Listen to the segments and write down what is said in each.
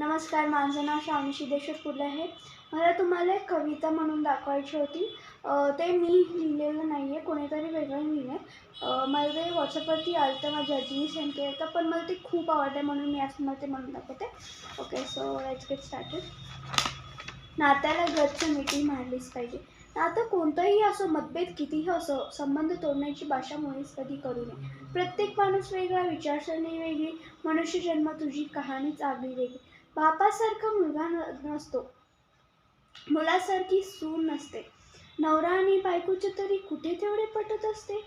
नमस्कार, माझं नाव श्रावणी सिद्धेश्वर फुले आहे. मला तुम्हाला एक कविता म्हणून दाखवायची होती. ते मी लिहिलेलं नाही आहे, कोणीतरी वेगळं लिहिलं आहे. मला ते व्हॉट्सअपवरती आलं होतं, माझ्या आजीने सेंड केलं होतं, पण मला ते खूप आवडलं म्हणून मी आज तुम्हाला ते म्हणून दाखवते. Okay, so let's get started. नात्याला गच्च मिठी मारलीच पाहिजे. नातं कोणतंही असो, मतभेद कितीही असो, संबंध तोडण्याची भाषा मुळीच कधी करू नये. प्रत्येक माणूस वेगळा, विचारसरणी वेगळी, मनुष्य जन्म तुझी कहाणीच आगळी वेगळी. बापासारखा मुलगा नसतो, मुलासारखी सून नसते. नवरा आणि बायकोचे तरी कुठे तेवढे पटत असते.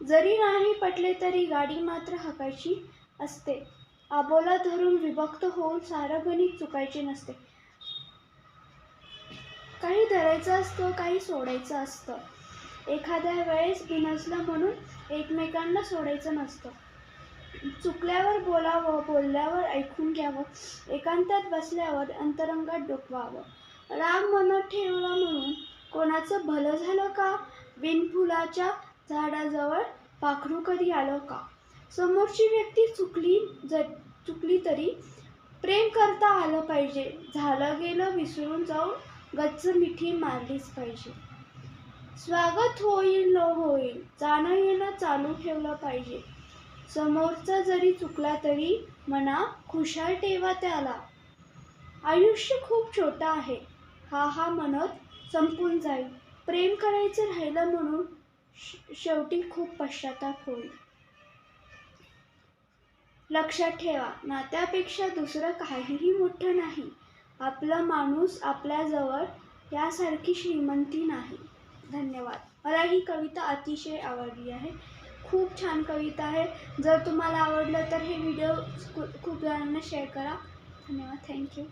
जरी नाही पटले तरी गाडी मात्र हाकायची असते. आबोला धरून विभक्त होऊन सारं गणित चुकायचे नसते. काही धरायचं असतं, काही सोडायचं असतं. एखाद्या वेळेस बिनसलं म्हणून एकमेकांना सोडायचं नसतं. चुकल्यावर बोलावं, बोलल्यावर ऐकून घ्यावं, एकांतात बसल्यावर अंतरंगात डोकवावं. राग मनात ठेवला म्हणून कोणाचं भलं झालं का? बिनफुलाच्या झाडाजवळ पाखरू कधी आलं का? समोरची व्यक्ती चुकली तरी प्रेम करता आलं पाहिजे. झालं गेलं विसरून जाऊन गच्च मिठी मारलीच पाहिजे. स्वागत होईल न होईल, जाणं येणं चालू ठेवलं पाहिजे. समोरचा जरी चुकला तरी मना खुशाल ठेवा त्याला. आयुष्य खूप छोटं आहे, हा म्हणत संपून जाईल. प्रेम करायचं राहिलं म्हणून शेवटी खूप पश्चाताप होईल. लक्षात ठेवा, नात्यापेक्षा दुसरं काहीही मोठं नाही. आपला माणूस आपल्याजवळ यासारखी श्रीमंती नाही. धन्यवाद. मला ही कविता अतिशय आवडली आहे. खूप छान कविता आहे. जर तुम्हाला आवडलं तर हे व्हिडिओ खूप जणांना शेअर करा. धन्यवाद. थँक्यू.